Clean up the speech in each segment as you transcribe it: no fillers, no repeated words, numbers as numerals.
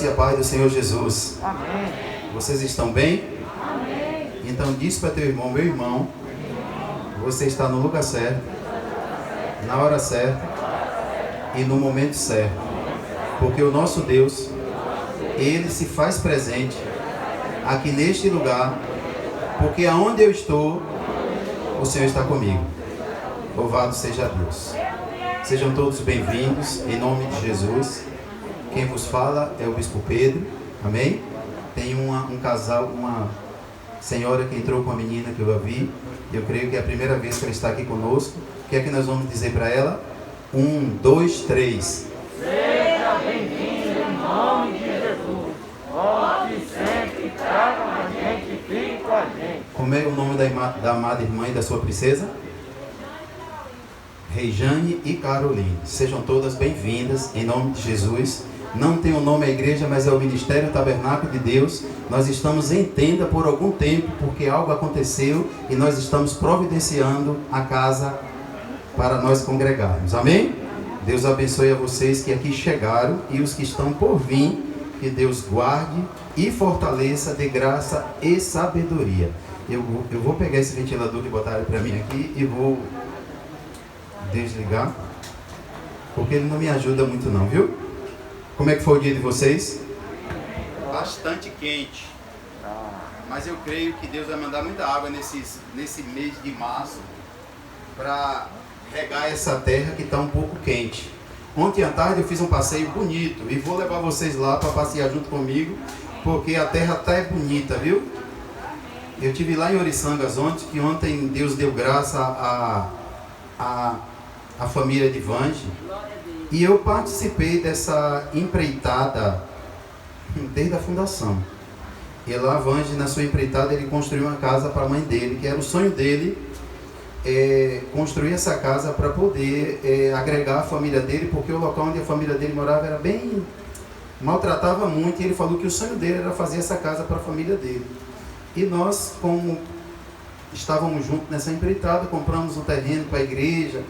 e a paz do Senhor Jesus. Amém. Vocês estão bem? Amém. Então diz para teu irmão, meu irmão, você está no lugar certo, na hora certa e no momento certo. Porque o nosso Deus, Ele se faz presente aqui neste lugar, porque aonde eu estou, o Senhor está comigo. Louvado seja Deus. Sejam todos bem-vindos, em nome de Jesus. Quem vos fala é o Bispo Pedro, amém? Tem um casal, uma senhora que entrou com a menina que eu a vi. Eu creio que é a primeira vez que ela está aqui conosco. O que é que nós vamos dizer para ela? 1, 2, 3. Seja bem-vindo em nome de Jesus. Volte sempre, traga a gente, fique com a gente. Como é o nome da amada irmã e da sua princesa? Rejane e Caroline. Sejam todas bem-vindas em nome de Jesus. Não tem o nome a igreja, mas é o Ministério Tabernáculo de Deus. Nós estamos em tenda por algum tempo, porque algo aconteceu e nós estamos providenciando a casa para nós congregarmos. Amém? Deus abençoe a vocês que aqui chegaram e os que estão por vir. Que Deus guarde e fortaleça de graça e sabedoria. Eu vou pegar esse ventilador que botaram para mim aqui e vou desligar, porque ele não me ajuda muito não, viu? Como é que foi o dia de vocês? Bastante quente, mas eu creio que Deus vai mandar muita água nesse mês de março para regar essa terra que está um pouco quente. Ontem à tarde eu fiz um passeio bonito e vou levar vocês lá para passear junto comigo, porque a terra está bonita, viu? Eu estive lá em Oriçangas ontem, que ontem Deus deu graça a família de Vange, e eu participei dessa empreitada desde a fundação. E lá Vange, na sua empreitada, ele construiu uma casa para a mãe dele, que era o sonho dele, construir essa casa para poder agregar a família dele, porque o local onde a família dele morava era bem, maltratava muito, e ele falou que o sonho dele era fazer essa casa para a família dele. E nós, como estávamos juntos nessa empreitada, compramos um terreno para a igreja,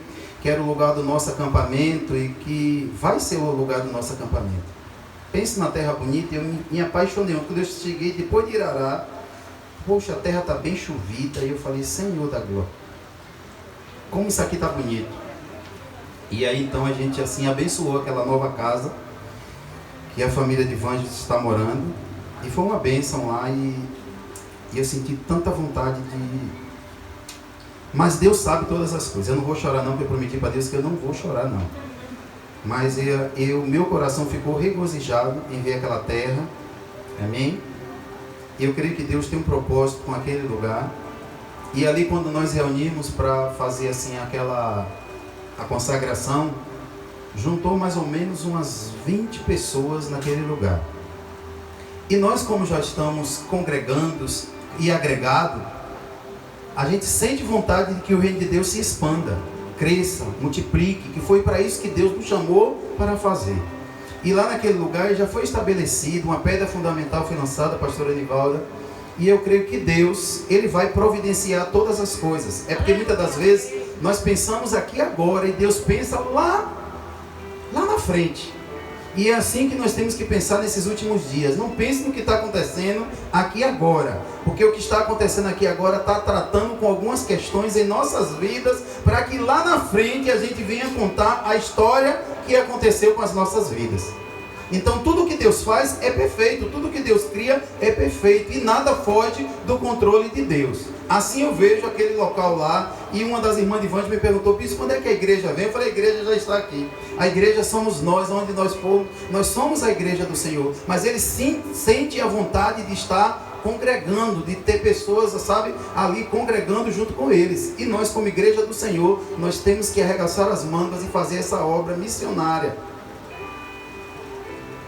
que era o lugar do nosso acampamento e que vai ser o lugar do nosso acampamento. Pense na terra bonita, eu me apaixonei. Quando eu cheguei depois de Irará, poxa, a terra está bem chovida, e eu falei, Senhor da glória, como isso aqui está bonito. E aí então a gente assim abençoou aquela nova casa que a família de Vange está morando, e foi uma bênção lá, e eu senti tanta vontade de... Mas Deus sabe todas as coisas. Eu não vou chorar não, porque eu prometi para Deus que eu não vou chorar não. Mas meu coração ficou regozijado em ver aquela terra. Amém? Eu creio que Deus tem um propósito com aquele lugar. E ali quando nós reunimos para fazer assim a consagração, juntou mais ou menos umas 20 pessoas naquele lugar. E nós, como já estamos congregando e agregados, a gente sente vontade de que o reino de Deus se expanda, cresça, multiplique, que foi para isso que Deus nos chamou para fazer. E lá naquele lugar já foi estabelecido, uma pedra fundamental foi lançada, pastora Anivalda, e eu creio que Deus, Ele vai providenciar todas as coisas. É porque muitas das vezes nós pensamos aqui agora e Deus pensa lá na frente. E é assim que nós temos que pensar nesses últimos dias. Não pense no que está acontecendo aqui agora, porque o que está acontecendo aqui agora está tratando com algumas questões em nossas vidas, para que lá na frente a gente venha contar a história que aconteceu com as nossas vidas. Então tudo que Deus faz é perfeito, tudo que Deus cria é perfeito, e nada foge do controle de Deus. Assim eu vejo aquele local lá, e uma das irmãs de Vange me perguntou, Bispo, quando é que a igreja vem? Eu falei, a igreja já está aqui. A igreja somos nós, onde nós formos, nós somos a igreja do Senhor. Mas Ele sim sente a vontade de estar congregando, de ter pessoas, sabe, ali congregando junto com eles. E nós, como igreja do Senhor, nós temos que arregaçar as mangas e fazer essa obra missionária.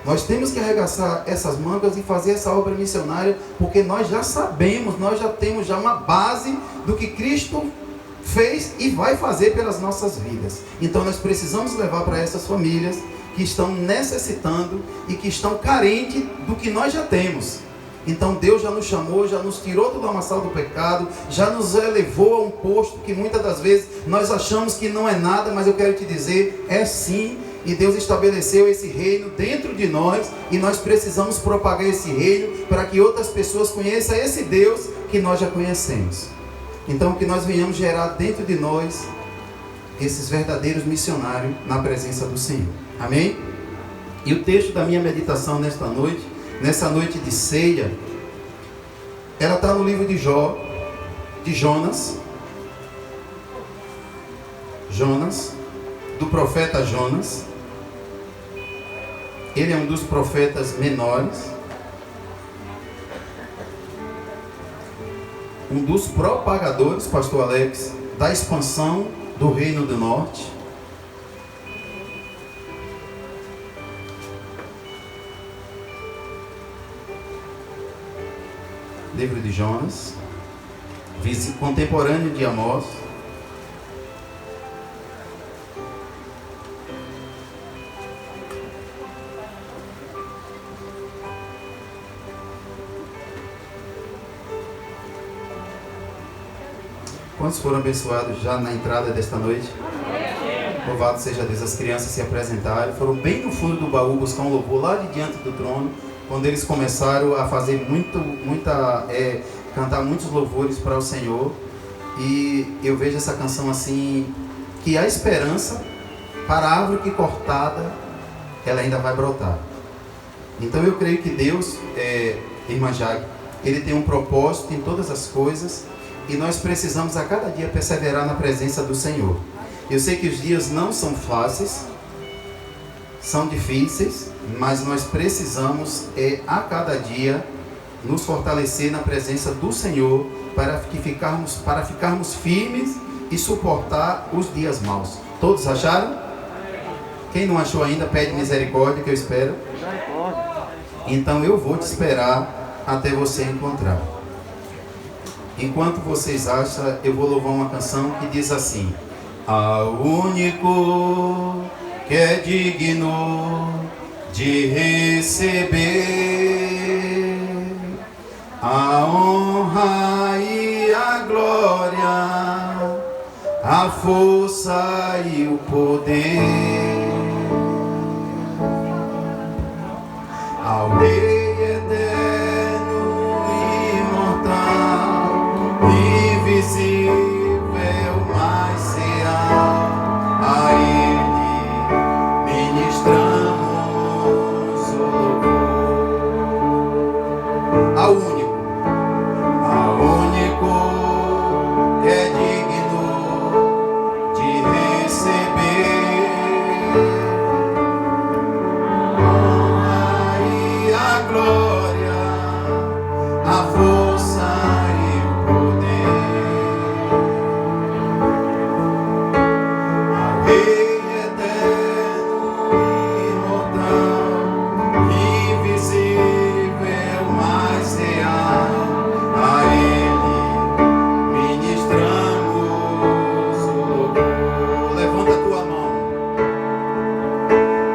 Nós temos que arregaçar essas mangas e fazer essa obra missionária, porque nós já sabemos, nós já temos já uma base do que Cristo fez e vai fazer pelas nossas vidas. Então nós precisamos levar para essas famílias que estão necessitando e que estão carentes do que nós já temos. Então Deus já nos chamou, já nos tirou do lamaçal do pecado, já nos elevou a um posto que muitas das vezes nós achamos que não é nada, mas eu quero te dizer, é sim. e Deus estabeleceu esse reino dentro de nós, e nós precisamos propagar esse reino para que outras pessoas conheçam esse Deus que nós já conhecemos. Então, que nós venhamos gerar dentro de nós esses verdadeiros missionários na presença do Senhor. Amém? E o texto da minha meditação nessa noite de ceia, ela está no livro de Jonas, do profeta Jonas. Ele é um dos profetas menores, um dos propagadores, pastor Alex, da expansão do Reino do Norte. Livro de Jonas, contemporâneo de Amós. Quantos foram abençoados já na entrada desta noite? Louvado seja Deus. As crianças se apresentaram, foram bem no fundo do baú buscar um louvor lá de diante do trono, quando eles começaram a fazer cantar muitos louvores para o Senhor. E eu vejo essa canção assim, que a esperança para a árvore que cortada, ela ainda vai brotar. Então eu creio que Deus, irmã Jag, Ele tem um propósito em todas as coisas, e nós precisamos a cada dia perseverar na presença do Senhor. Eu sei que os dias não são fáceis, são difíceis, mas nós precisamos a cada dia nos fortalecer na presença do Senhor para ficarmos firmes e suportar os dias maus. Todos acharam? Quem não achou ainda, pede misericórdia, que eu espero. Então eu vou te esperar até você encontrar. Enquanto vocês acham, eu vou louvar uma canção que diz assim: ao único que é digno de receber a honra e a glória, a força e o poder, ao Rei eterno, imortal, invisível, mas real, a Ele ministramos o louvor. Ao único que é digno de receber honra e a glória, a força e o poder, ao Rei eterno, imortal, invisível, mas real, a Ele ministramos o louvor. Levanta a tua mão.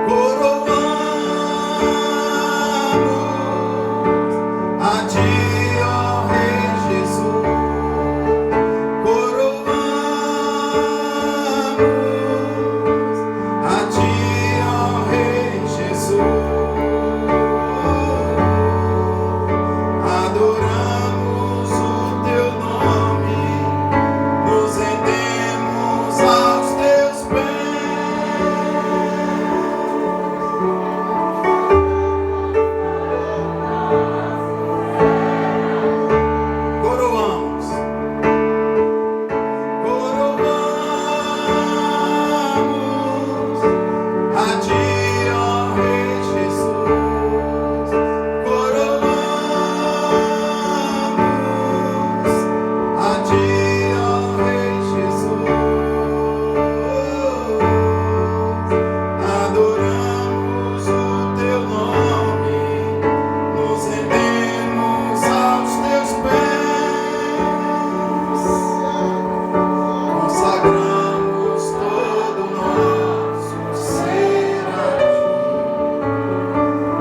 Coroamos a Ti, ó Rei Jesus. Coroamos a Ti, ó Rei Jesus. Adoramos o Teu nome, nos rendemos aos Teus pés. Coroamos a Ti, ó Rei Jesus. Coroamos a Ti, ó Rei Jesus. Adoramos o Teu nome, nos rendemos aos Teus pés. Consagramos todo o nosso ser a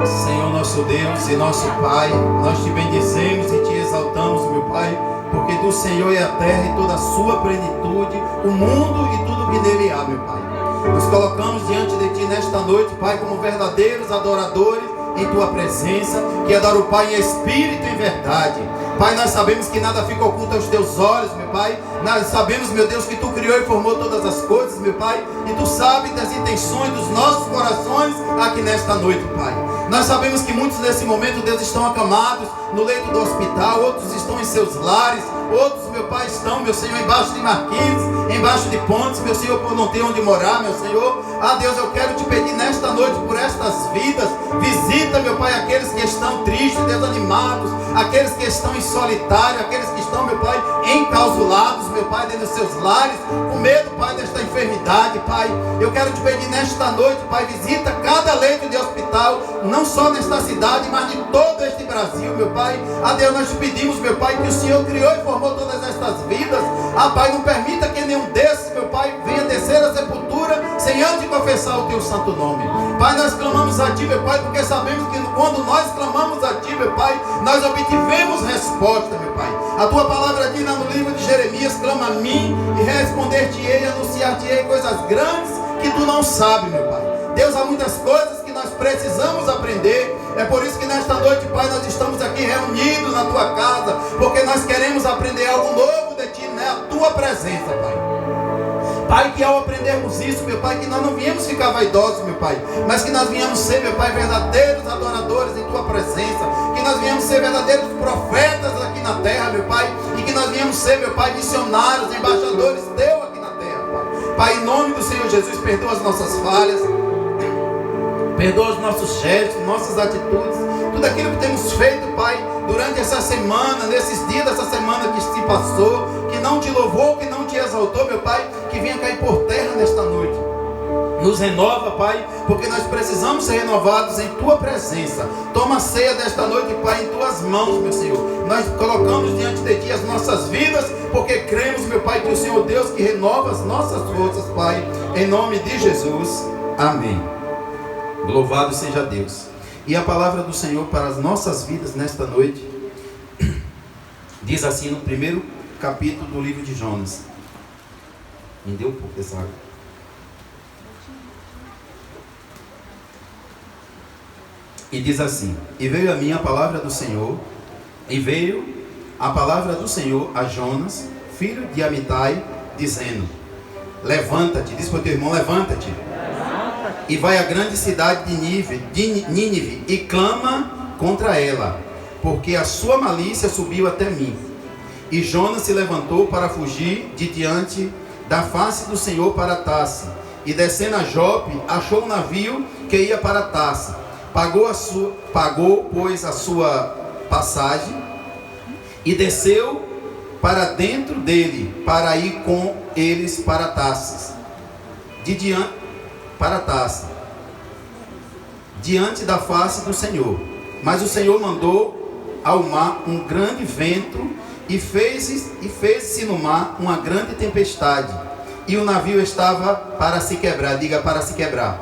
Ti. Senhor nosso Deus e nosso Pai, nós Te bendizemos e Te exaltamos, meu Pai, porque do Senhor é a terra e toda a sua plenitude, o mundo e tudo que nele há, meu Pai. Nos colocamos diante de Ti nesta noite, Pai, como verdadeiros adoradores em Tua presença, que adoram o Pai em espírito e em verdade. Pai, nós sabemos que nada fica oculto aos Teus olhos, meu Pai. Nós sabemos, meu Deus, que Tu criou e formou todas as coisas, meu Pai. E Tu sabes das intenções dos nossos corações aqui nesta noite, Pai. Nós sabemos que muitos nesse momento, Deus, estão acamados no leito do hospital, outros estão em seus lares, outros, meu Pai, estão, meu Senhor, embaixo de marquinhos, embaixo de pontes, meu Senhor, por não ter onde morar, meu Senhor. Ah, Deus, eu quero Te pedir nesta noite por estas vidas. Visita, meu Pai, aqueles que estão tristes, desanimados, aqueles que estão em solitário, aqueles que estão, meu Pai, enclausulados, meu Pai, dentro dos seus lares, com medo, Pai, desta enfermidade, Pai. Eu quero Te pedir nesta noite, Pai, visita cada leito de hospital, não só nesta cidade, mas de todo este Brasil, meu Pai. Ah, Deus, nós Te pedimos, meu Pai, que o Senhor criou e formou todas estas vidas. Ah, Pai, não permita que nenhum desses, meu Pai, venha descer a sepultura sem antes confessar o Teu santo nome. Pai, nós clamamos a Ti, meu Pai, porque sabemos que quando nós clamamos a Ti, meu Pai, nós obtivemos resposta, meu Pai. A Tua palavra diz no livro de Jeremias: clama a mim e responder-te-ei, anunciar-te-ei coisas grandes que Tu não sabes, meu Pai. Deus, há muitas coisas que nós precisamos aprender. É por isso que nesta noite, Pai, nós estamos aqui reunidos na Tua casa, porque nós queremos aprender algo novo de Ti, né? A Tua presença, Pai. Pai, que ao aprendermos isso, meu Pai, que nós não viemos ficar vaidosos, meu Pai, mas que nós viemos ser, meu Pai, verdadeiros adoradores em Tua presença, que nós viemos ser verdadeiros profetas aqui na terra, meu Pai, e que nós viemos ser, meu Pai, missionários, embaixadores Teu aqui na terra, Pai. Pai, em nome do Senhor Jesus, perdoa as nossas falhas, perdoa os nossos gestos, nossas atitudes, tudo aquilo que temos feito, Pai, durante essa semana, nesses dias dessa semana que se passou, que não Te louvou, que não Te exaltou, meu Pai, que venha cair por terra nesta noite. Nos renova, Pai, porque nós precisamos ser renovados em Tua presença. Toma a ceia desta noite, Pai, em Tuas mãos, meu Senhor. Nós colocamos diante de Ti as nossas vidas, porque cremos, meu Pai, que o Senhor Deus que renova as nossas forças, Pai, em nome de Jesus. Amém. Louvado seja Deus. E a palavra do Senhor para as nossas vidas nesta noite diz assim no primeiro capítulo do livro de Jonas. Me deu um pouco dessa água. E diz assim: e veio a mim a palavra do Senhor, e veio a palavra do Senhor a Jonas, filho de Amitai, dizendo: levanta-te, diz para o teu irmão, levanta-te, e vai à grande cidade de Nínive, e clama contra ela, porque a sua malícia subiu até mim. E Jonas se levantou para fugir de diante da face do Senhor para Tarse, e descendo a Jope, achou um navio que ia para Tarse. Pagou, pois, a sua passagem, e desceu para dentro dele, para ir com eles para Tarsis, diante da face do Senhor. Mas o Senhor mandou ao mar um grande vento, e fez-se no mar uma grande tempestade, e o navio estava para se quebrar. Diga, para se quebrar.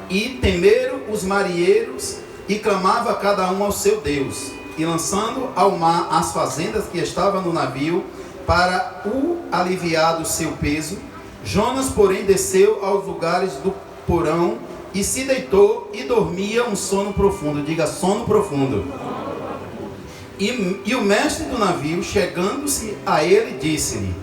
E temeram os marinheiros, e clamava cada um ao seu Deus, e lançando ao mar as fazendas que estavam no navio, para o aliviar do seu peso. Jonas, porém, desceu aos lugares do porão, e se deitou, e dormia um sono profundo. Diga, sono profundo. E o mestre do navio, chegando-se a ele, disse-lhe: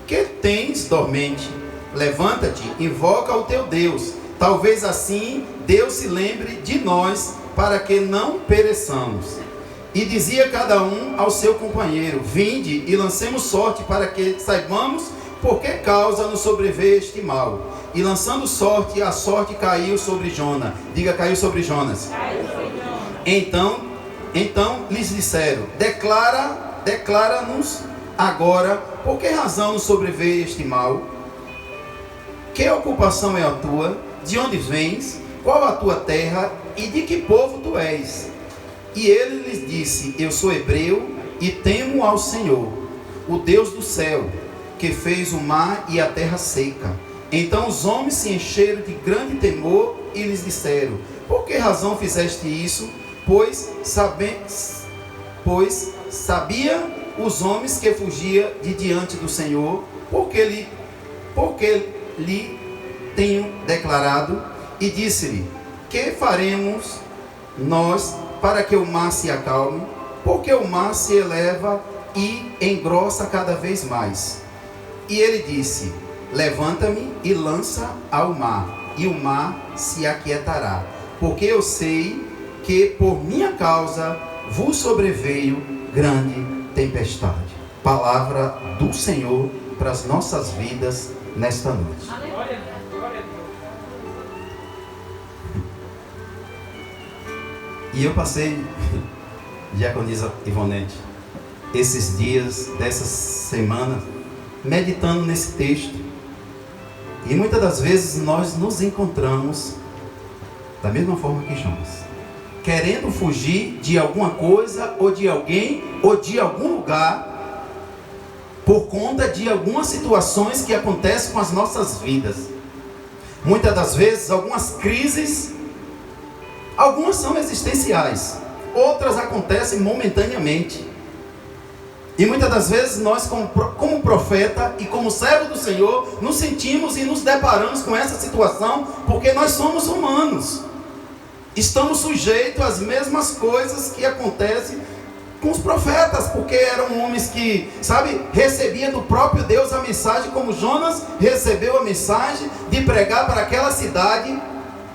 que tens, dormente? Levanta-te, invoca o teu Deus. Talvez assim Deus se lembre de nós, para que não pereçamos. E dizia cada um ao seu companheiro: vinde e lancemos sorte, para que saibamos por que causa nos sobreveio este mal. E lançando sorte, a sorte caiu sobre Jonas. Diga, caiu sobre Jonas. Então lhes disseram: declara-nos agora por que razão nos sobreveio este mal. Que ocupação é a tua? De onde vens? Qual a tua terra? E de que povo tu és? E ele lhes disse: eu sou hebreu e temo ao Senhor, o Deus do céu, que fez o mar e a terra seca. Então os homens se encheram de grande temor e lhes disseram: por que razão fizeste isso? Pois sabia os homens que fugia de diante do Senhor, porque lhe tenho declarado, e disse-lhe: que faremos nós para que o mar se acalme? Porque o mar se eleva e engrossa cada vez mais. E ele disse: levanta-me e lança ao mar, e o mar se aquietará, porque eu sei que por minha causa vos sobreveio grande tempestade. Palavra do Senhor para as nossas vidas nesta noite. E eu passei, diaconisa Ivonete, esses dias dessas semanas meditando nesse texto, e muitas das vezes nós nos encontramos da mesma forma que Jonas, querendo fugir de alguma coisa, ou de alguém, ou de algum lugar, por conta de algumas situações que acontecem com as nossas vidas. Muitas das vezes, algumas crises, algumas são existenciais, outras acontecem momentaneamente. E muitas das vezes nós, como profeta e como servo do Senhor, nos sentimos e nos deparamos com essa situação, porque nós somos humanos. Estamos sujeitos às mesmas coisas que acontecem com os profetas, porque eram homens que, recebiam do próprio Deus a mensagem, como Jonas recebeu a mensagem de pregar para aquela cidade.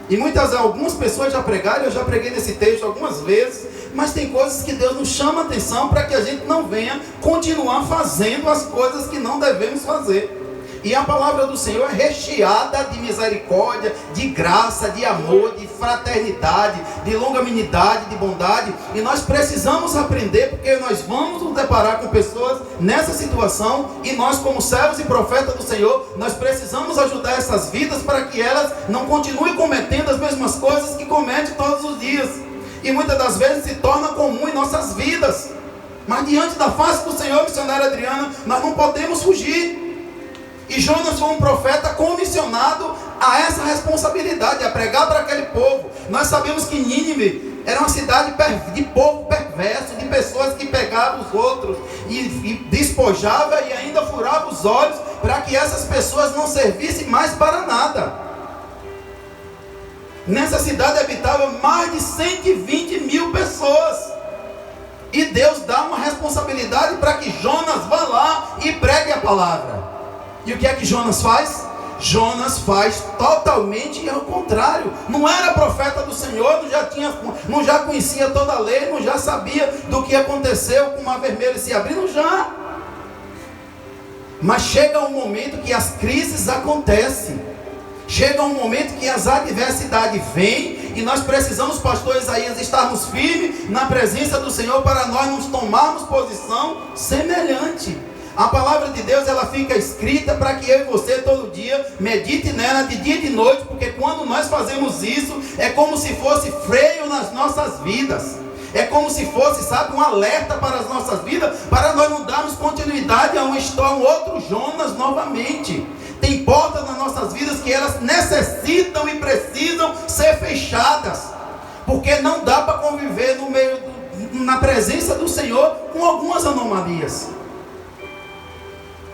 E algumas pessoas já pregaram, eu já preguei nesse texto algumas vezes, mas tem coisas que Deus nos chama a atenção para que a gente não venha continuar fazendo as coisas que não devemos fazer. E a palavra do Senhor é recheada de misericórdia, de graça, de amor, de fraternidade, de longanimidade, de bondade. E nós precisamos aprender, porque nós vamos nos deparar com pessoas nessa situação. E nós, como servos e profetas do Senhor, nós precisamos ajudar essas vidas para que elas não continuem cometendo as mesmas coisas que cometem todos os dias. E muitas das vezes se torna comum em nossas vidas. Mas diante da face do Senhor, missionário Adriano, nós não podemos fugir. E Jonas foi um profeta comissionado a essa responsabilidade, a pregar para aquele povo. Nós sabemos que Nínive era uma cidade de povo perverso, de pessoas que pegavam os outros e despojava e ainda furava os olhos para que essas pessoas não servissem mais para nada. Nessa cidade habitavam mais de 120 mil pessoas. E Deus dá uma responsabilidade para que Jonas vá lá e pregue a palavra. E o que é que Jonas faz? Jonas faz totalmente ao contrário. Não era profeta do Senhor, não já conhecia toda a lei, não já sabia do que aconteceu com o mar vermelho se abrindo, já. Mas chega um momento que as crises acontecem. Chega um momento que as adversidades vêm e nós precisamos, pastor Isaías, estarmos firmes na presença do Senhor para nós nos tomarmos posição semelhante. A palavra de Deus, ela fica escrita para que eu e você todo dia medite nela de dia e de noite, porque quando nós fazemos isso, é como se fosse freio nas nossas vidas. É como se fosse, um alerta para as nossas vidas, para nós não darmos continuidade a um outro Jonas novamente. Tem portas nas nossas vidas que elas necessitam e precisam ser fechadas, porque não dá para conviver na presença do Senhor com algumas anomalias.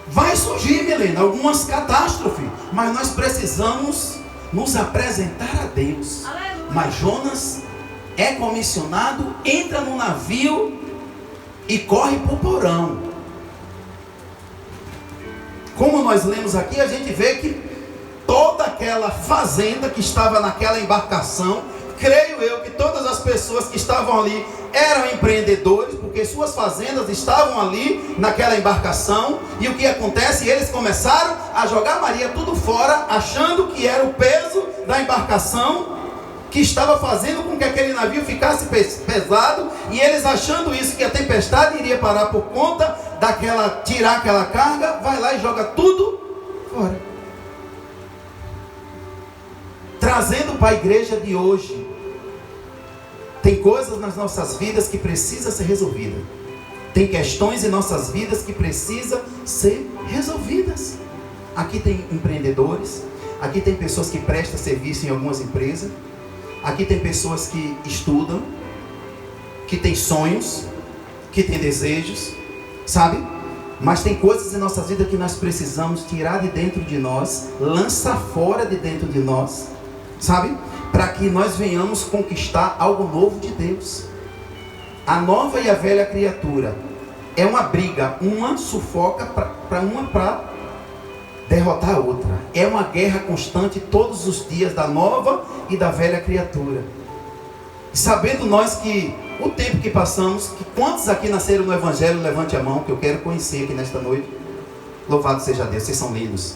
Vai surgir, Milena, algumas catástrofes, mas nós precisamos nos apresentar a Deus. Aleluia. Mas Jonas é comissionado, entra no navio e corre para o porão. Como nós lemos aqui, a gente vê que toda aquela fazenda que estava naquela embarcação, creio eu que todas as pessoas que estavam ali eram empreendedores, porque suas fazendas estavam ali naquela embarcação. E o que acontece? Eles começaram a jogar Maria tudo fora, achando que era o peso da embarcação que estava fazendo com que aquele navio ficasse pesado, e eles achando isso, que a tempestade iria parar por conta tirar aquela carga, vai lá e joga tudo fora. Trazendo para a igreja de hoje, tem coisas nas nossas vidas que precisam ser resolvidas. Tem questões em nossas vidas que precisam ser resolvidas. Aqui tem empreendedores, aqui tem pessoas que prestam serviço em algumas empresas, aqui tem pessoas que estudam, que têm sonhos, que têm desejos, Mas tem coisas em nossa vida que nós precisamos tirar de dentro de nós, lançar fora de dentro de nós, sabe? Para que nós venhamos conquistar algo novo de Deus. A nova e a velha criatura é uma briga, uma sufoca para derrotar a outra. É uma guerra constante todos os dias da nova e da velha criatura. Sabendo nós que o tempo que passamos, que quantos aqui nasceram no Evangelho, levante a mão, que eu quero conhecer aqui nesta noite. Louvado seja Deus, vocês são lindos.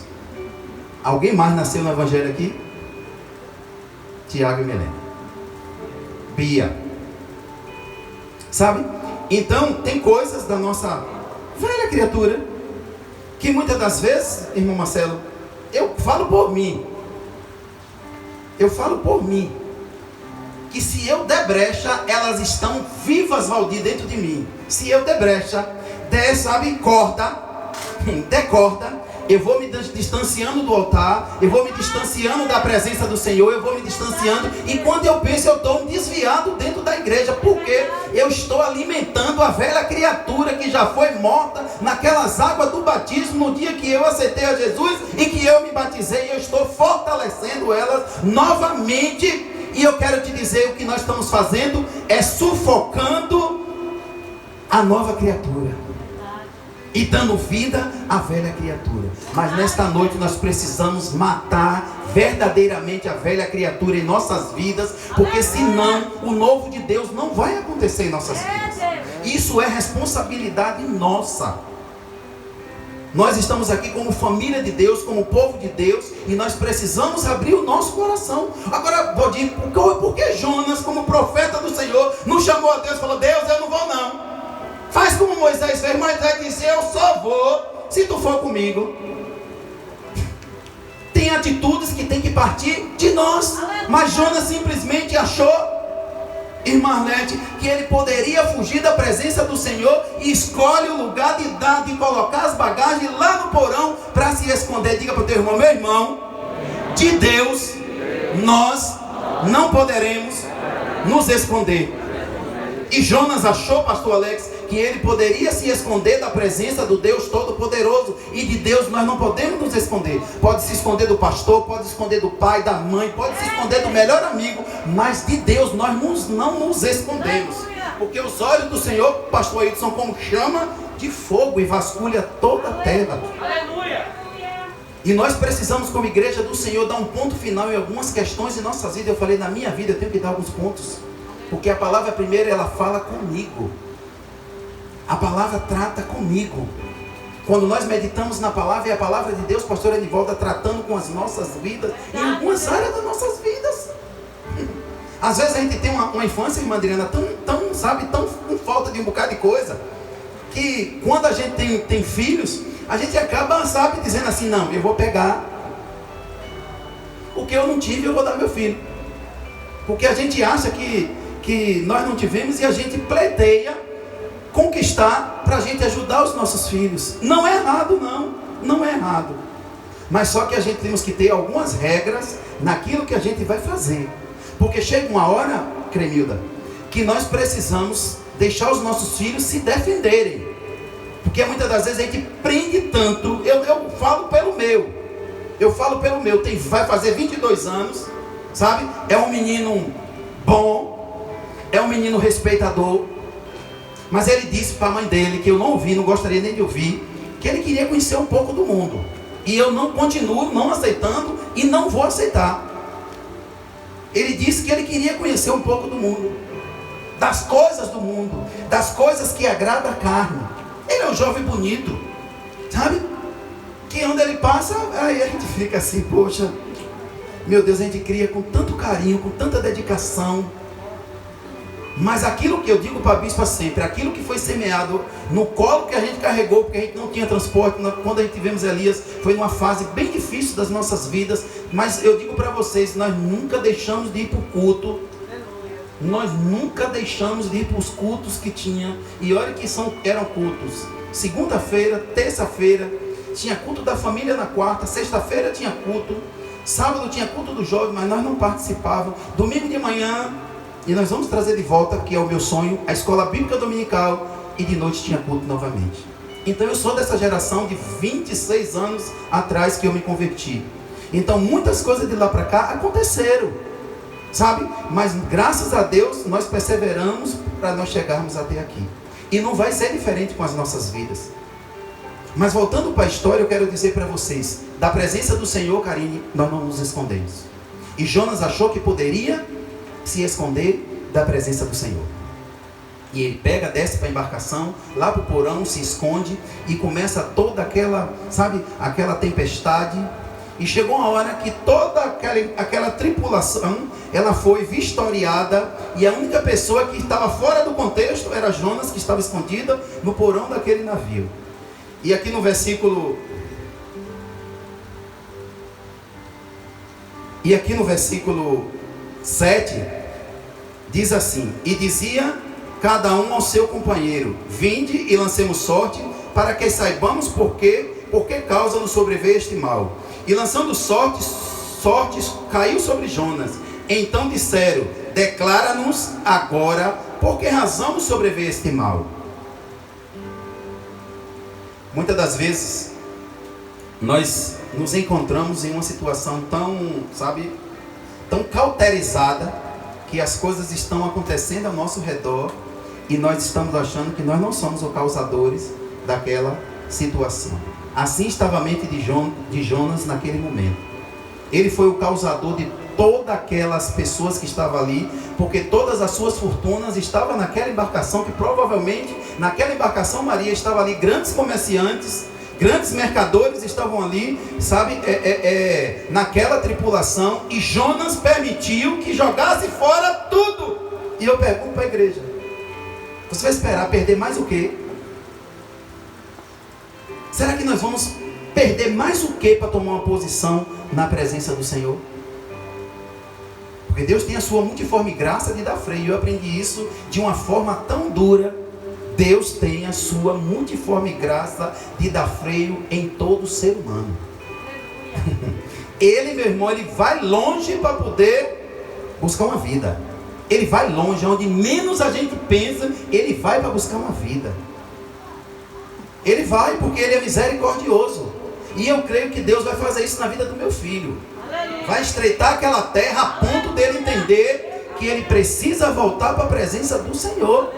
Alguém mais nasceu no Evangelho aqui? Tiago e Milena. Bia. Sabe? Então, tem coisas da nossa velha criatura, que muitas das vezes, irmão Marcelo, eu falo por mim. Que se eu der brecha, elas estão vivas, Valdir, dentro de mim. Se eu der brecha, der corda, eu vou me distanciando do altar, eu vou me distanciando da presença do Senhor, eu vou me distanciando, e quando eu penso, eu estou desviado dentro da igreja, porque eu estou alimentando a velha criatura que já foi morta naquelas águas do batismo, no dia que eu aceitei a Jesus, e que eu me batizei, eu estou fortalecendo elas novamente. E eu quero te dizer, o que nós estamos fazendo é sufocando a nova criatura e dando vida à velha criatura. Mas nesta noite nós precisamos matar verdadeiramente a velha criatura em nossas vidas, porque senão o novo de Deus não vai acontecer em nossas vidas. Isso é responsabilidade nossa. Nós estamos aqui como família de Deus, como povo de Deus, e nós precisamos abrir o nosso coração. Agora, vou dizer, por que Jonas, como profeta do Senhor, não chamou a Deus e falou: Deus, eu não vou não. Faz como Moisés fez. Moisés disse: eu só vou se tu for comigo. Tem atitudes que tem que partir de nós. Mas Jonas simplesmente achou, irmã Arlete, que ele poderia fugir da presença do Senhor, e escolhe o lugar de colocar as bagagens lá no porão para se esconder. Diga para o teu irmão: meu irmão, de Deus nós não poderemos nos esconder. E Jonas achou, pastor Alex, que ele poderia se esconder da presença do Deus Todo-Poderoso. E de Deus nós não podemos nos esconder. Pode se esconder do pastor, pode se esconder do pai, da mãe, pode se esconder do melhor amigo, mas de Deus nós não nos escondemos. Porque os olhos do Senhor, pastor Ailton, são como chama de fogo e vasculha toda a terra. Aleluia! E nós precisamos, como igreja do Senhor, dar um ponto final em algumas questões de nossas vidas. Eu falei, na minha vida eu tenho que dar alguns pontos, porque a palavra primeiro, ela fala comigo. A palavra trata comigo. Quando nós meditamos na palavra, e a palavra de Deus, pastor Enivaldo, tratando com as nossas vidas, em algumas áreas das nossas vidas. Às vezes a gente tem uma infância, irmã Adriana, tão com falta de um bocado de coisa, que quando a gente tem filhos, a gente acaba, dizendo assim: não, eu vou pegar o que eu não tive, eu vou dar ao meu filho. Porque a gente acha que nós não tivemos, e a gente pleiteia conquistar para a gente ajudar os nossos filhos. Não é errado, não é errado. Mas só que a gente temos que ter algumas regras naquilo que a gente vai fazer. Porque chega uma hora, Cremilda, que nós precisamos deixar os nossos filhos se defenderem. Porque muitas das vezes a gente prende tanto. Eu falo pelo meu. Vai fazer 22 anos, sabe? É um menino bom, é um menino respeitador. Mas ele disse para a mãe dele, que eu não ouvi, não gostaria nem de ouvir, que ele queria conhecer um pouco do mundo. E eu continuo não aceitando e não vou aceitar. Ele disse que ele queria conhecer um pouco do mundo, das coisas do mundo, das coisas que agradam a carne. Ele é um jovem bonito, sabe? Que onde ele passa, aí a gente fica assim: poxa, meu Deus, a gente cria com tanto carinho, com tanta dedicação. Mas aquilo que eu digo para a bispa sempre, aquilo que foi semeado no colo que a gente carregou, porque a gente não tinha transporte, quando a gente tivemos Elias, foi numa fase bem difícil das nossas vidas. Mas eu digo para vocês, nós nunca deixamos de ir para o culto. Nós nunca deixamos de ir para os cultos que tinha. E olha que eram cultos: segunda-feira, terça-feira tinha culto da família, na quarta, sexta-feira tinha culto, sábado tinha culto do jovem, mas nós não participávamos. Domingo de manhã, e nós vamos trazer de volta, que é o meu sonho, a escola bíblica dominical, e de noite tinha culto novamente. Então eu sou dessa geração de 26 anos atrás que eu me converti. Então muitas coisas de lá para cá aconteceram, sabe? Mas graças a Deus nós perseveramos para nós chegarmos até aqui. E não vai ser diferente com as nossas vidas. Mas voltando para a história, eu quero dizer para vocês, da presença do Senhor, Karine, nós não nos escondemos. E Jonas achou que poderia se esconder da presença do Senhor. E ele pega, desce para a embarcação, lá para o porão, se esconde e começa toda aquela, sabe, aquela tempestade. E chegou uma hora que toda aquela tripulação, ela foi vistoriada, e a única pessoa que estava fora do contexto era Jonas, que estava escondida no porão daquele navio. E aqui no versículo 7, diz assim: e dizia cada um ao seu companheiro: vinde e lancemos sorte, para que saibamos por que causa nos sobreveio este mal. E lançando sortes caiu sobre Jonas. Então disseram: declara-nos agora por que razão nos sobreveio este mal. Muitas das vezes nós nos encontramos em uma situação tão cauterizada, que as coisas estão acontecendo ao nosso redor e nós estamos achando que nós não somos os causadores daquela situação. Assim estava a mente de Jonas naquele momento. Ele foi o causador de todas aquelas pessoas que estavam ali, porque todas as suas fortunas estavam naquela embarcação, que provavelmente naquela embarcação Maria estava ali, grandes comerciantes, grandes mercadores estavam ali, sabe, naquela tripulação, e Jonas permitiu que jogasse fora tudo. E eu pergunto para a igreja: você vai esperar perder mais o quê? Será que nós vamos perder mais o quê para tomar uma posição na presença do Senhor? Porque Deus tem a sua multiforme graça de dar freio. Eu aprendi isso de uma forma tão dura. Deus tem a sua multiforme graça de dar freio em todo ser humano. Ele, meu irmão, ele vai longe para poder buscar uma vida. Ele vai longe, onde menos a gente pensa, ele vai para buscar uma vida. Ele vai porque ele é misericordioso. E eu creio que Deus vai fazer isso na vida do meu filho. Vai estreitar aquela terra a ponto dele entender que ele precisa voltar para a presença do Senhor.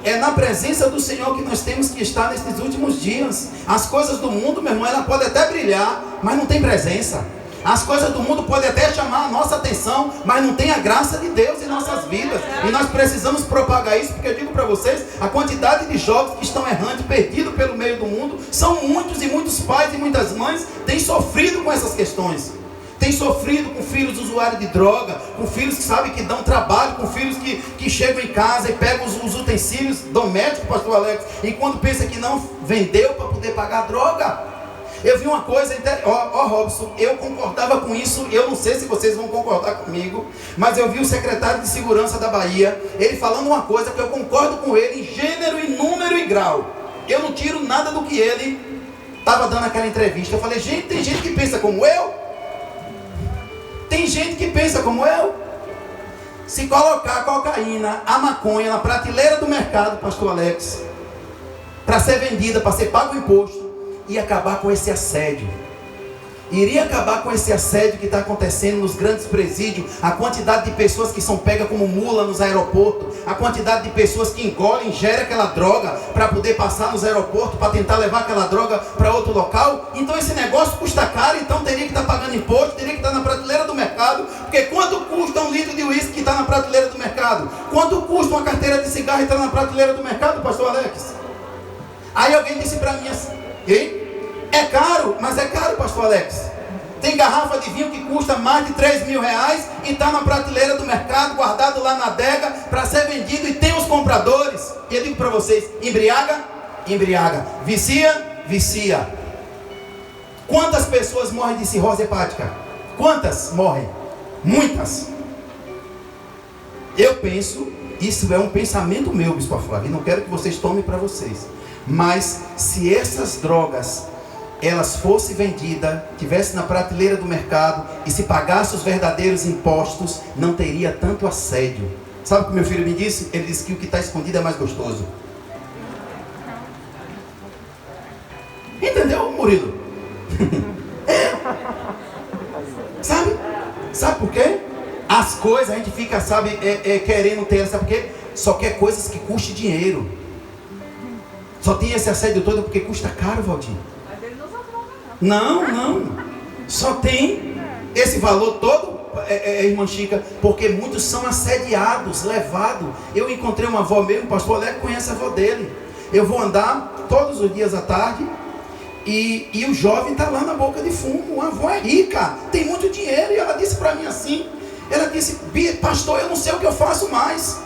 É na presença do Senhor que nós temos que estar nesses últimos dias. As coisas do mundo, meu irmão, ela pode até brilhar, mas não tem presença. As coisas do mundo podem até chamar a nossa atenção, mas não tem a graça de Deus em nossas vidas. E nós precisamos propagar isso, porque eu digo para vocês, a quantidade de jovens que estão errantes, perdidos pelo meio do mundo, são muitos, e muitos pais e muitas mães têm sofrido com essas questões. Tem sofrido com filhos usuários de droga, com filhos que sabem que dão trabalho, com filhos que chegam em casa e pegam os utensílios domésticos, pastor Alex, e quando pensa que não vendeu para poder pagar a droga. Eu vi uma coisa, Robson, eu concordava com isso, eu não sei se vocês vão concordar comigo, mas eu vi o secretário de segurança da Bahia, ele falando uma coisa que eu concordo com ele em gênero, em número e grau. Eu não tiro nada do que ele estava dando naquela entrevista. Eu falei: gente, tem gente que pensa como eu? Tem gente que pensa como eu? Se colocar a cocaína, a maconha na prateleira do mercado, pastor Alex, para ser vendida, para ser pago o imposto, ia acabar com esse assédio. Iria acabar com esse assédio que está acontecendo nos grandes presídios. A quantidade de pessoas que são pegas como mula nos aeroportos. A quantidade de pessoas que engolem, ingerem aquela droga para poder passar nos aeroportos, para tentar levar aquela droga para outro local. Então esse negócio custa caro, então teria que estar pagando imposto, teria que estar na prateleira do mercado. Porque quanto custa um litro de uísque que está na prateleira do mercado? Quanto custa uma carteira de cigarro que está na prateleira do mercado, pastor Alex? Aí alguém disse para mim assim: hein? É caro, mas é caro, pastor Alex. Tem garrafa de vinho que custa mais de 3 mil reais e está na prateleira do mercado, guardado lá na adega para ser vendido, e tem os compradores. E eu digo para vocês: embriaga, embriaga. Vicia, vicia. Quantas pessoas morrem de cirrose hepática? Quantas morrem? Muitas. Eu penso, isso é um pensamento meu, bispo Flávio, e não quero que vocês tomem para vocês, mas se essas drogas elas fossem vendidas, tivessem na prateleira do mercado e se pagasse os verdadeiros impostos, não teria tanto assédio. Sabe o que meu filho me disse? Ele disse que o que está escondido é mais gostoso. Murilo? Sabe por quê? As coisas a gente fica, querendo ter, sabe por quê? Só quer coisas que custem dinheiro. Só tem esse assédio todo porque custa caro, Valdir. Mas ele não só não. Não. Só tem esse valor todo, irmã Chica, porque muitos são assediados, levados. Eu encontrei uma avó mesmo, o pastor Aleco conhece a avó dele. Eu vou andar todos os dias à tarde e o jovem está lá na boca de fumo. A avó é rica, tem muito dinheiro. E ela disse para mim assim, ela disse, pastor, eu não sei o que eu faço mais.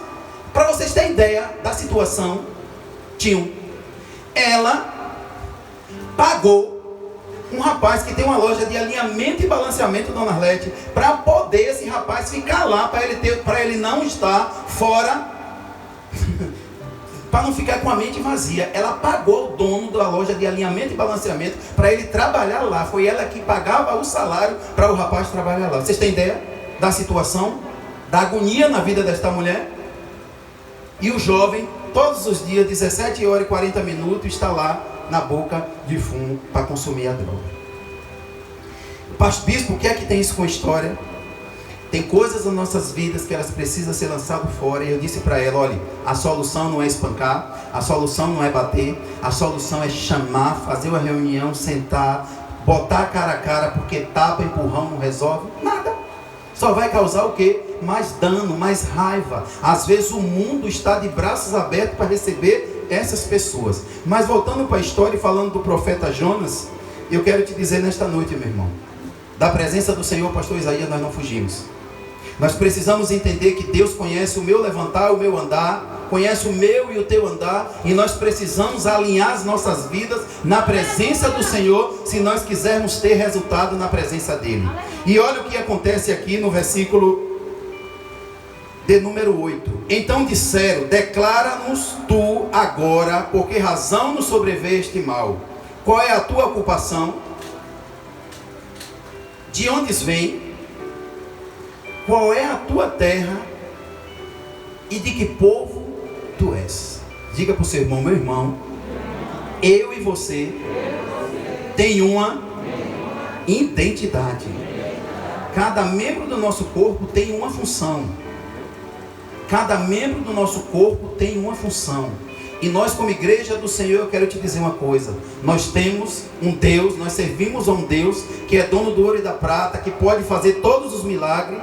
Para vocês terem ideia da situação, ela pagou um rapaz que tem uma loja de alinhamento e balanceamento, Dona Arlete, para poder esse rapaz ficar lá, para ele não estar fora, para não ficar com a mente vazia. Ela pagou o dono da loja de alinhamento e balanceamento para ele trabalhar lá. Foi ela que pagava o salário para o rapaz trabalhar lá. Vocês têm ideia da situação, da agonia na vida desta mulher? E o jovem, todos os dias, 17 horas e 40 minutos, está lá na boca de fumo para consumir a droga. Bispo, o que é que tem isso com a história? Tem coisas nas nossas vidas que elas precisam ser lançadas fora. E eu disse para ela, olha, a solução não é espancar, a solução não é bater, a solução é chamar, fazer uma reunião, sentar, botar cara a cara, porque tapa, empurrão não resolve nada. Só vai causar o quê? Mais dano, mais raiva. Às vezes o mundo está de braços abertos para receber essas pessoas. Mas voltando para a história e falando do profeta Jonas, eu quero te dizer nesta noite, meu irmão, da presença do Senhor, pastor Isaías, nós não fugimos. Nós precisamos entender que Deus conhece o meu levantar, o meu andar, conhece o meu e o teu andar, e nós precisamos alinhar as nossas vidas na presença do Senhor, se nós quisermos ter resultado na presença dEle. E olha o que acontece aqui no versículo de número 8. Então disseram, declara-nos tu agora, por que razão nos sobreveio este mal? Qual é a tua ocupação? De onde vem? Qual é a tua terra? E de que povo tu és? Diga para o seu irmão, meu irmão, eu e você tem uma identidade. Cada membro do nosso corpo tem uma função. Cada membro do nosso corpo tem uma função. E nós, como igreja do Senhor, eu quero te dizer uma coisa. Nós temos um Deus, nós servimos a um Deus que é dono do ouro e da prata, que pode fazer todos os milagres.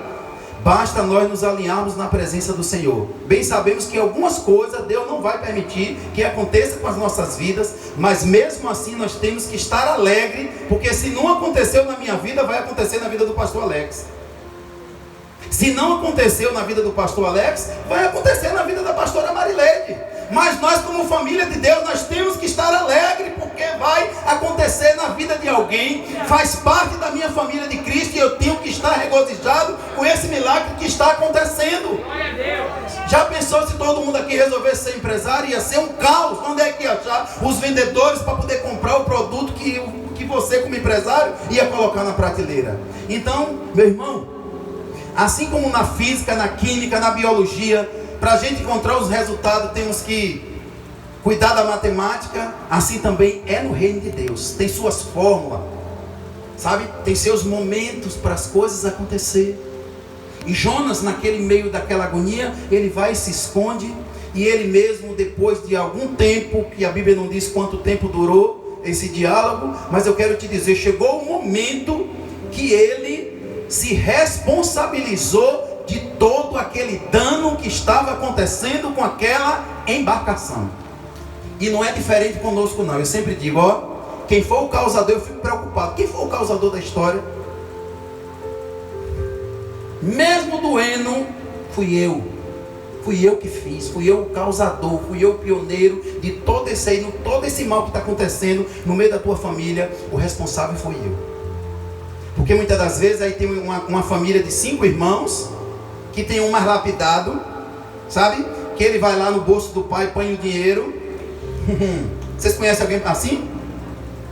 Basta nós nos alinharmos na presença do Senhor. Bem sabemos que algumas coisas Deus não vai permitir que aconteça com as nossas vidas, mas mesmo assim nós temos que estar alegre, porque se não aconteceu na minha vida, vai acontecer na vida do pastor Alex. Se não aconteceu na vida do pastor Alex, vai acontecer na vida da pastora Marileide. Mas nós, como família de Deus, nós temos que estar alegres, porque vai acontecer na vida de alguém, faz parte da minha família de Cristo, e eu tenho que estar regozijado com esse milagre que está acontecendo. Já pensou se todo mundo aqui resolvesse ser empresário? Ia ser um caos. Onde é que ia achar os vendedores para poder comprar o produto que você, como empresário, ia colocar na prateleira? Então, meu irmão, assim como na física, na química, na biologia, para a gente encontrar os resultados, temos que cuidar da matemática. Assim também é no reino de Deus. Tem suas fórmulas, sabe? Tem seus momentos para as coisas acontecer. E Jonas, naquele meio daquela agonia, ele vai e se esconde. E ele mesmo, depois de algum tempo, que a Bíblia não diz quanto tempo durou esse diálogo, mas eu quero te dizer, chegou o momento que ele se responsabilizou de todo aquele dano que estava acontecendo com aquela embarcação. E não é diferente conosco não. Eu sempre digo, quem for o causador, eu fico preocupado. Quem for o causador da história? Mesmo doendo, fui eu. Fui eu que fiz, fui eu o causador, fui eu o pioneiro de todo esse mal que está acontecendo no meio da tua família. O responsável fui eu. Porque muitas das vezes aí tem uma família de 5 irmãos, que tem um mais lapidado, sabe? Que ele vai lá no bolso do pai, põe o dinheiro. Vocês conhecem alguém assim?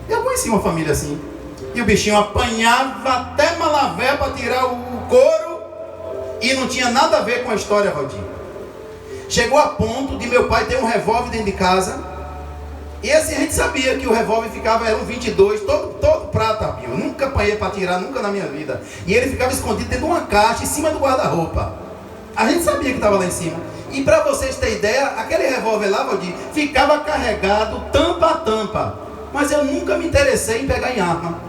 Eu conheci uma família assim. E o bichinho apanhava até malavé para tirar o couro, e não tinha nada a ver com a história, Valdir. Chegou a ponto de meu pai ter um revólver dentro de casa, E assim, a gente sabia que o revólver ficava, era um 22, todo prata, eu nunca apanhei para tirar, nunca na minha vida. E ele ficava escondido dentro de uma caixa, em cima do guarda-roupa. A gente sabia que estava lá em cima. E para vocês terem ideia, aquele revólver lá, Valdir, ficava carregado tampa a tampa. Mas eu nunca me interessei em pegar em arma.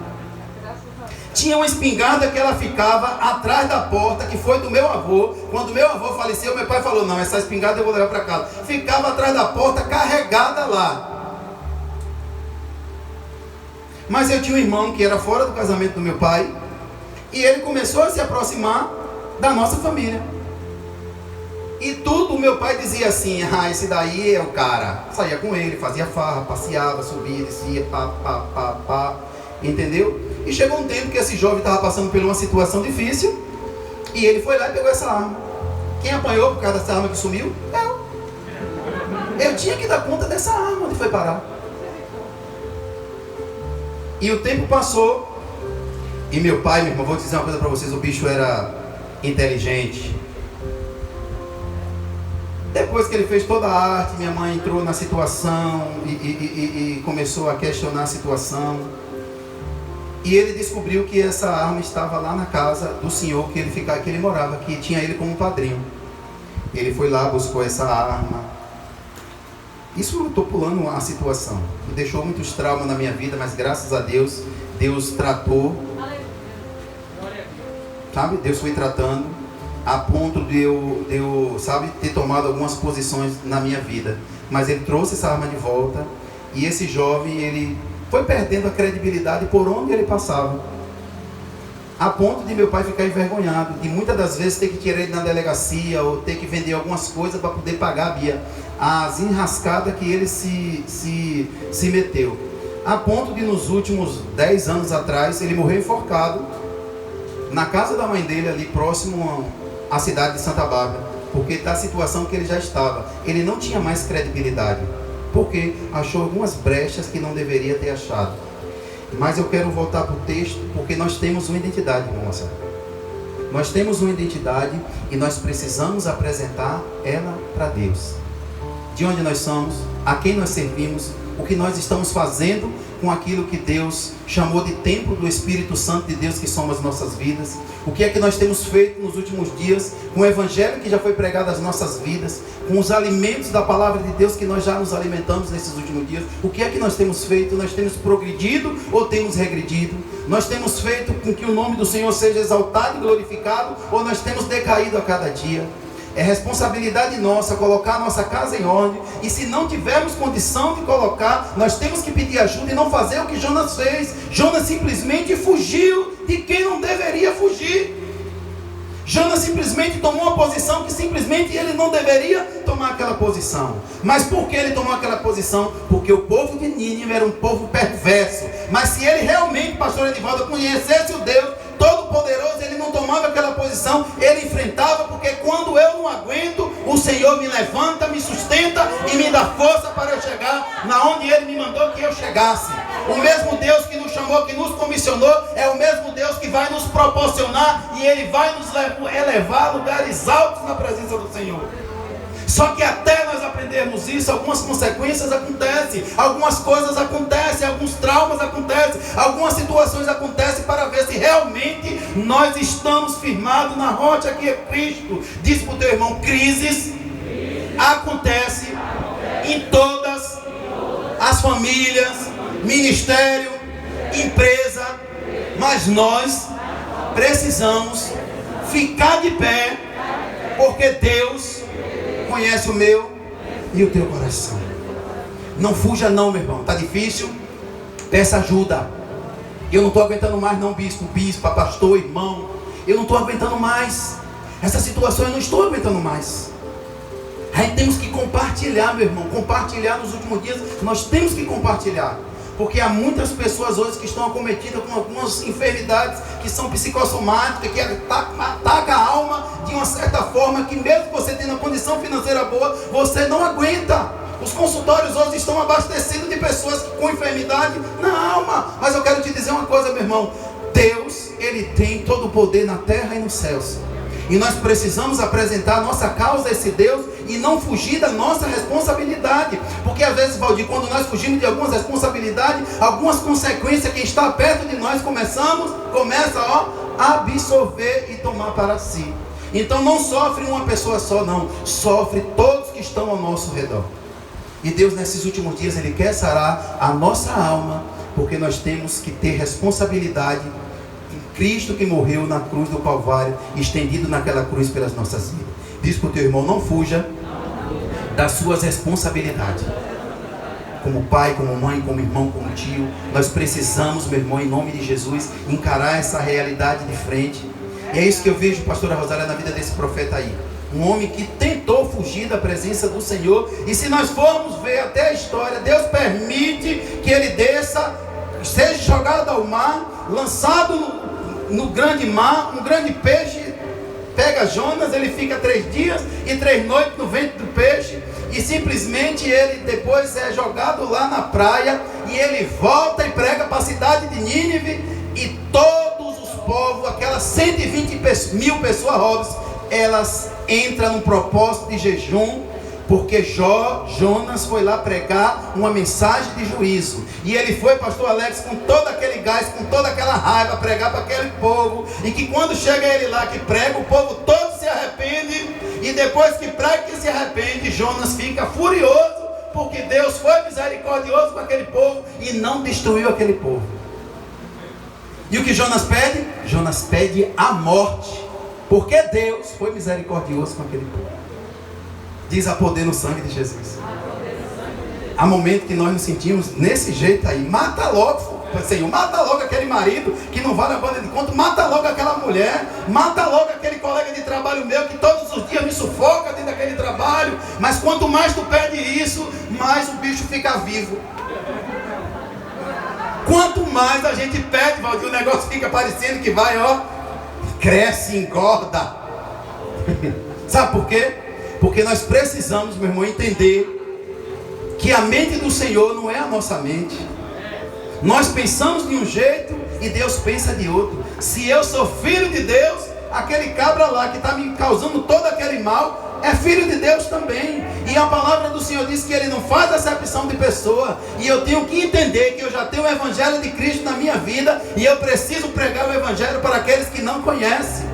Tinha uma espingarda que ela ficava atrás da porta, que foi do meu avô. Quando meu avô faleceu, meu pai falou, não, essa espingarda eu vou levar para casa. Ficava atrás da porta, carregada lá. Mas eu tinha um irmão que era fora do casamento do meu pai, e ele começou a se aproximar da nossa família. E tudo o meu pai dizia assim, esse daí é o cara. Saía com ele, fazia farra, passeava, subia, descia, pá, entendeu? E chegou um tempo que esse jovem estava passando por uma situação difícil, e ele foi lá e pegou essa arma. Quem apanhou por causa dessa arma que sumiu? Eu tinha que dar conta dessa arma, onde foi parar. E o tempo passou, e meu pai, meu irmão, vou dizer uma coisa para vocês, o bicho era inteligente. Depois que ele fez toda a arte, minha mãe entrou na situação e começou a questionar a situação. E ele descobriu que essa arma estava lá na casa do senhor que ele morava, que tinha ele como padrinho. Ele foi lá, buscou essa arma. Isso eu estou pulando a situação. Me deixou muitos traumas na minha vida, mas graças a Deus, Deus tratou. Sabe? Deus foi tratando a ponto de eu ter tomado algumas posições na minha vida. Mas ele trouxe essa arma de volta. E esse jovem, ele foi perdendo a credibilidade por onde ele passava. A ponto de meu pai ficar envergonhado. E muitas das vezes ter que tirar ele na delegacia, ou ter que vender algumas coisas para poder pagar a Bia. As enrascadas que ele se meteu. A ponto de nos últimos 10 anos atrás, ele morreu enforcado na casa da mãe dele, ali próximo à cidade de Santa Bárbara. Porque da situação que ele já estava, ele não tinha mais credibilidade. Porque achou algumas brechas que não deveria ter achado. Mas eu quero voltar para o texto, porque nós temos uma identidade, irmão Marcelo. Nós temos uma identidade e nós precisamos apresentar ela para Deus. De onde nós somos, a quem nós servimos, o que nós estamos fazendo com aquilo que Deus chamou de templo do Espírito Santo de Deus que somos as nossas vidas. O que é que nós temos feito nos últimos dias com o Evangelho que já foi pregado às nossas vidas, com os alimentos da Palavra de Deus que nós já nos alimentamos nesses últimos dias. O que é que nós temos feito? Nós temos progredido ou temos regredido? Nós temos feito com que o nome do Senhor seja exaltado e glorificado, ou nós temos decaído a cada dia? É responsabilidade nossa colocar a nossa casa em ordem. E se não tivermos condição de colocar, nós temos que pedir ajuda e não fazer o que Jonas fez. Jonas simplesmente fugiu de quem não deveria fugir. Jonas simplesmente tomou uma posição que simplesmente ele não deveria tomar aquela posição. Mas por que ele tomou aquela posição? Porque o povo de Nínive era um povo perverso. Mas se ele realmente, pastor Edivaldo, conhecesse o Deus Todo-Poderoso, ele não tomava aquela posição, ele enfrentava, porque quando eu não aguento, o Senhor me levanta, me sustenta e me dá força para eu chegar na onde Ele me mandou que eu chegasse. O mesmo Deus que nos chamou, que nos comissionou, é o mesmo Deus que vai nos proporcionar e Ele vai nos elevar a lugares altos na presença do Senhor. Só que até nós aprendermos isso, algumas consequências acontecem, algumas coisas acontecem, alguns traumas acontecem, algumas situações acontecem para ver se realmente nós estamos firmados na rocha que é Cristo. Diz para o teu irmão, crises acontecem em todas as famílias, ministério, empresa, mas nós precisamos ficar de pé, porque Deus conhece o meu e o teu coração. Não fuja não, meu irmão. Está difícil? Peça ajuda. Eu não estou aguentando mais não, bispa, pastor, irmão. Eu não estou aguentando mais. Essa situação eu não estou aguentando mais. Aí temos que compartilhar, meu irmão. Compartilhar nos últimos dias. Nós temos que compartilhar. Porque há muitas pessoas hoje que estão acometidas com algumas enfermidades que são psicossomáticas, que atacam a alma de uma certa forma, que mesmo você tendo uma condição financeira boa, você não aguenta. Os consultórios hoje estão abastecidos de pessoas com enfermidade na alma. Mas eu quero te dizer uma coisa, meu irmão. Deus, Ele tem todo o poder na terra e nos céus. E nós precisamos apresentar a nossa causa a esse Deus e não fugir da nossa responsabilidade. Porque às vezes Valdir, quando nós fugimos de algumas responsabilidades, algumas consequências, quem está perto de nós começa a absorver e tomar para si. Então não sofre uma pessoa só, não. Sofre todos que estão ao nosso redor. E Deus, nesses últimos dias, Ele quer sarar a nossa alma, porque nós temos que ter responsabilidade em Cristo que morreu na cruz do Calvário, estendido naquela cruz pelas nossas vidas. Diz para o teu irmão, não fuja das suas responsabilidades. Como pai, como mãe, como irmão, como tio, nós precisamos, meu irmão, em nome de Jesus, encarar essa realidade de frente. E é isso que eu vejo, pastora Rosália, na vida desse profeta aí. Um homem que tentou fugir da presença do Senhor. E se nós formos ver até a história, Deus permite que ele desça, seja jogado ao mar, lançado no grande mar, um grande peixe pega Jonas, ele fica 3 dias e 3 noites no ventre do peixe. E simplesmente ele depois é jogado lá na praia. E ele volta e prega para a cidade de Nínive. E todos os povos, aquelas 120 mil pessoas, Robson, elas entram no propósito de jejum, porque Jonas foi lá pregar uma mensagem de juízo, e ele foi, pastor Alex, com todo aquele gás, com toda aquela raiva, pregar para aquele povo, e que quando chega ele lá que prega, o povo todo se arrepende, e depois que prega que se arrepende, Jonas fica furioso, porque Deus foi misericordioso com aquele povo, e não destruiu aquele povo. E o que Jonas pede? Jonas pede a morte, porque Deus foi misericordioso com aquele povo. Diz a poder no sangue de Jesus. Há momentos que nós nos sentimos nesse jeito aí. Mata logo, Senhor, mata logo aquele marido que não vale a banda de conta. Mata logo aquela mulher. Mata logo aquele colega de trabalho meu que todos os dias me sufoca dentro daquele trabalho. Mas quanto mais tu pede isso, mais o bicho fica vivo. Quanto mais a gente pede, Valdir, o negócio fica parecendo que vai, cresce, engorda. Sabe por quê? Porque nós precisamos, meu irmão, entender que a mente do Senhor não é a nossa mente. Nós pensamos de um jeito e Deus pensa de outro. Se eu sou filho de Deus, aquele cabra lá que está me causando todo aquele mal é filho de Deus também. E a palavra do Senhor diz que Ele não faz acepção de pessoa. E eu tenho que entender que eu já tenho o Evangelho de Cristo na minha vida, e eu preciso pregar o Evangelho para aqueles que não conhecem.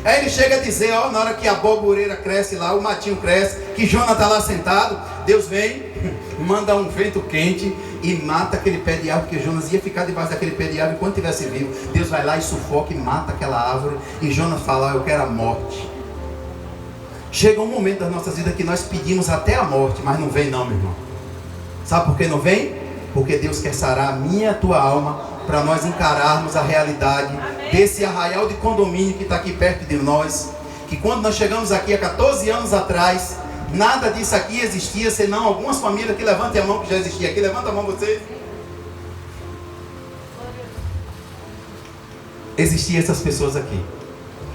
Aí ele chega a dizer, na hora que a bobureira cresce lá, o matinho cresce, que Jonas está lá sentado, Deus vem, manda um vento quente e mata aquele pé de árvore, porque Jonas ia ficar debaixo daquele pé de árvore enquanto estivesse vivo. Deus vai lá e sufoca e mata aquela árvore, e Jonas fala, eu quero a morte. Chega um momento das nossas vidas que nós pedimos até a morte, mas não vem não, meu irmão. Sabe por que não vem? Porque Deus quer sarar a minha e a tua alma, para nós encararmos a realidade desse arraial de condomínio que está aqui perto de nós. Que quando nós chegamos aqui há 14 anos atrás, nada disso aqui existia, senão algumas famílias que levantem a mão que já existia aqui. Levanta a mão vocês. Existiam essas pessoas aqui.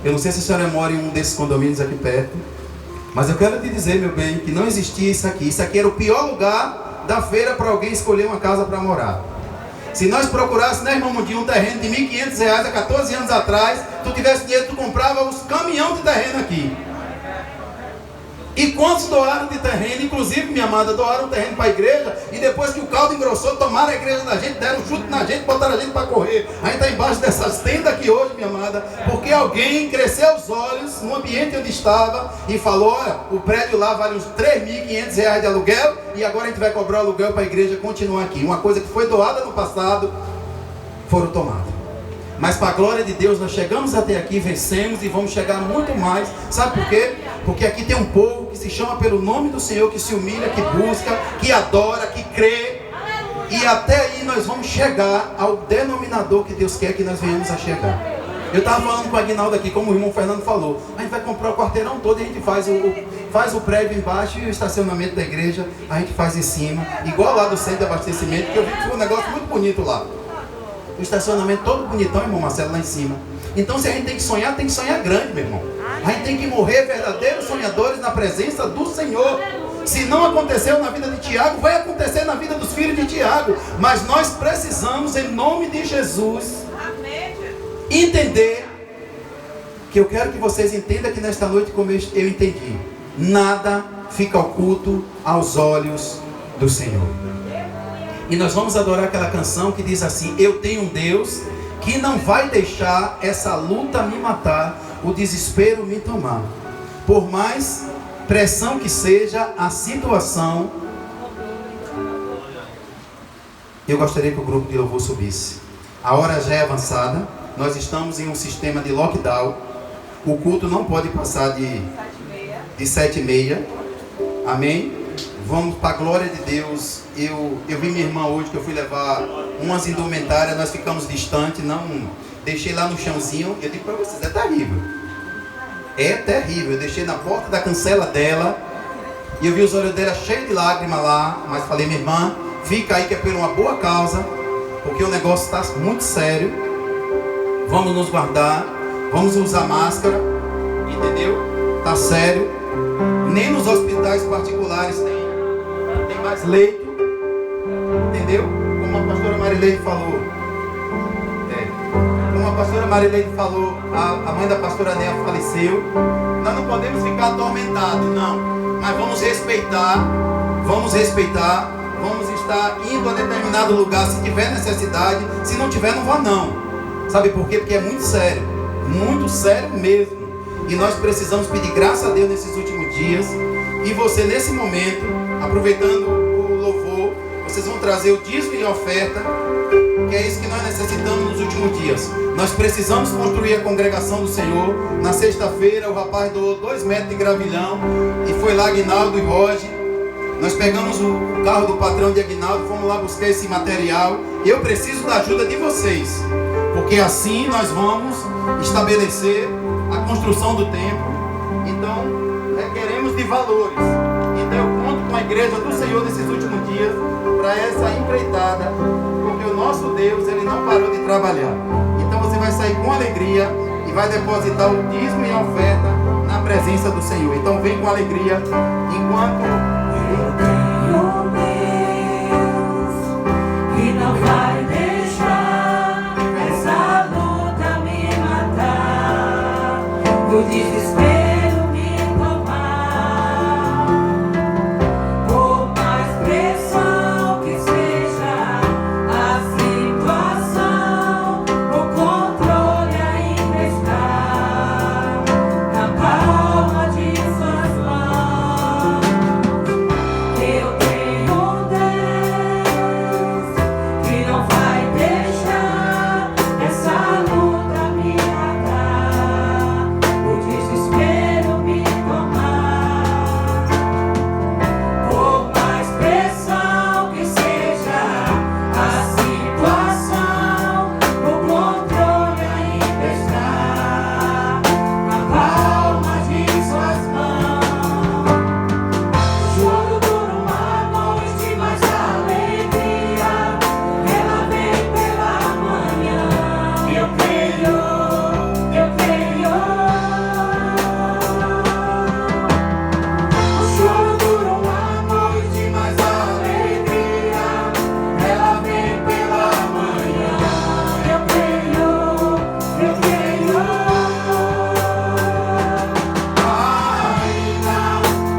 Eu não sei se a senhora mora em um desses condomínios aqui perto, mas eu quero te dizer, meu bem, que não existia isso aqui. Isso aqui era o pior lugar da feira para alguém escolher uma casa para morar. Se nós procurássemos, né, irmão Mundinho, um terreno de R$1.500 há 14 anos atrás, tu tivesse dinheiro, tu comprava os caminhão de terreno aqui. E quantos doaram de terreno? Inclusive, minha amada, doaram um terreno para a igreja, e depois que o caldo engrossou, tomaram a igreja da gente, deram um chute na gente, botaram a gente para correr. A gente está embaixo dessas tendas aqui hoje, minha amada, porque alguém cresceu os olhos no ambiente onde estava e falou, olha, o prédio lá vale uns R$3.500 de aluguel, e agora a gente vai cobrar o aluguel para a igreja continuar aqui. Uma coisa que foi doada no passado, foram tomadas. Mas para a glória de Deus, nós chegamos até aqui, vencemos e vamos chegar muito mais. Sabe por quê? Porque aqui tem um povo que se chama pelo nome do Senhor, que se humilha, que busca, que adora, que crê. E até aí nós vamos chegar ao denominador que Deus quer que nós venhamos a chegar. Eu estava falando com o Aguinaldo aqui, como o irmão Fernando falou. A gente vai comprar o quarteirão todo e a gente faz o prédio embaixo e o estacionamento da igreja a gente faz em cima. Igual lá do centro de abastecimento, que eu vi que foi um negócio muito bonito lá. O estacionamento todo bonitão, irmão Marcelo, lá em cima. Então, se a gente tem que sonhar grande, meu irmão. A gente tem que morrer verdadeiros sonhadores na presença do Senhor. Se não aconteceu na vida de Tiago, vai acontecer na vida dos filhos de Tiago. Mas nós precisamos, em nome de Jesus, entender que eu quero que vocês entendam que nesta noite, como eu entendi, nada fica oculto aos olhos do Senhor. E nós vamos adorar aquela canção que diz assim: eu tenho um Deus que não vai deixar essa luta me matar, o desespero me tomar. Por mais pressão que seja a situação. Eu gostaria que o grupo de louvor subisse. A hora já é avançada. Nós estamos em um sistema de lockdown. O culto não pode passar de 7h30. Amém? Vamos para a glória de Deus. Eu vi minha irmã hoje, que eu fui levar umas indumentárias. Nós ficamos distantes. Não deixei lá no chãozinho. Eu digo para vocês, é terrível. É terrível. Eu deixei na porta da cancela dela. E eu vi os olhos dela cheios de lágrimas lá. Mas falei: minha irmã, fica aí que é por uma boa causa, porque o negócio está muito sério. Vamos nos guardar, vamos usar máscara, entendeu? Tá sério. Nem nos hospitais particulares tem mais leito, entendeu? Como a pastora Marileide falou. Como a pastora Marileide falou, a mãe da pastora Néa faleceu. Nós não podemos ficar atormentados, não. Mas vamos respeitar. Vamos estar indo a determinado lugar se tiver necessidade. Se não tiver, não vá não. Sabe por quê? Porque é muito sério mesmo. E nós precisamos pedir graça a Deus nesses últimos dias. E você, nesse momento, aproveitando o louvor, vocês vão trazer o dízimo e a oferta, que é isso que nós necessitamos nos últimos dias. Nós precisamos construir a congregação do Senhor. Na sexta-feira o rapaz doou 2 metros de gravilhão e foi lá Aguinaldo e Roger. Nós pegamos o carro do patrão de Aguinaldo, fomos lá buscar esse material. Eu preciso da ajuda de vocês, porque assim nós vamos estabelecer a construção do templo. Então, requeremos de valores. Então eu conto com a igreja do Senhor nesses últimos dias para essa empreitada, porque o nosso Deus, Ele não parou de trabalhar. Então você vai sair com alegria e vai depositar o dízimo e a oferta na presença do Senhor. Então vem com alegria enquanto... Eu tenho um Deus que não vai deixar essa luta me matar, o desespero me tomar. Por mais pressão que seja a situação, o controle ainda está na palma de suas mãos. Eu tenho um Deus que não vai deixar essa luta me matar, o desespero me tomar. Por mais pressão que seja a situação, o controle ainda está na palma de suas mãos. Choro por uma noite, mas a alegria ela vem pela manhã. Eu creio. Choro por uma noite, mas a alegria ela vem pela manhã. Eu creio. Ainda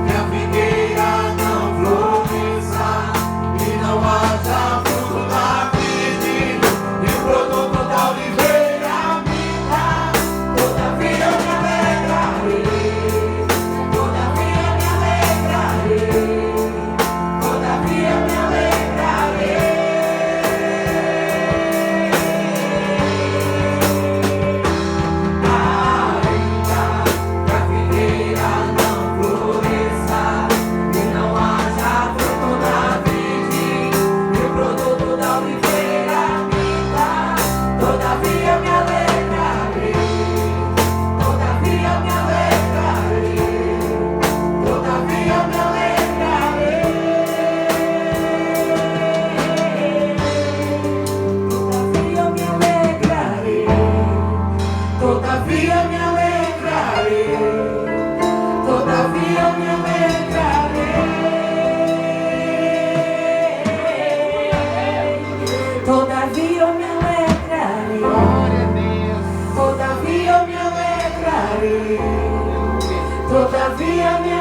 que a figueira não floresça e não haja fruto da vide, e o produto da oliveira me dá, todavia eu me alegrarei, todavia me alegrarei, todavia me alegrarei. Ainda que a figueira não floresça e não haja fruto na vide, e o produto da oliveira me dá, todavia me alegrarei, todavia me alegrarei, todavia me alegrarei, todavia me alegrarei, todavia me alegrarei, todavia me alegrarei, todavia eu me alegrarei, todavia eu me alegrarei, todavia me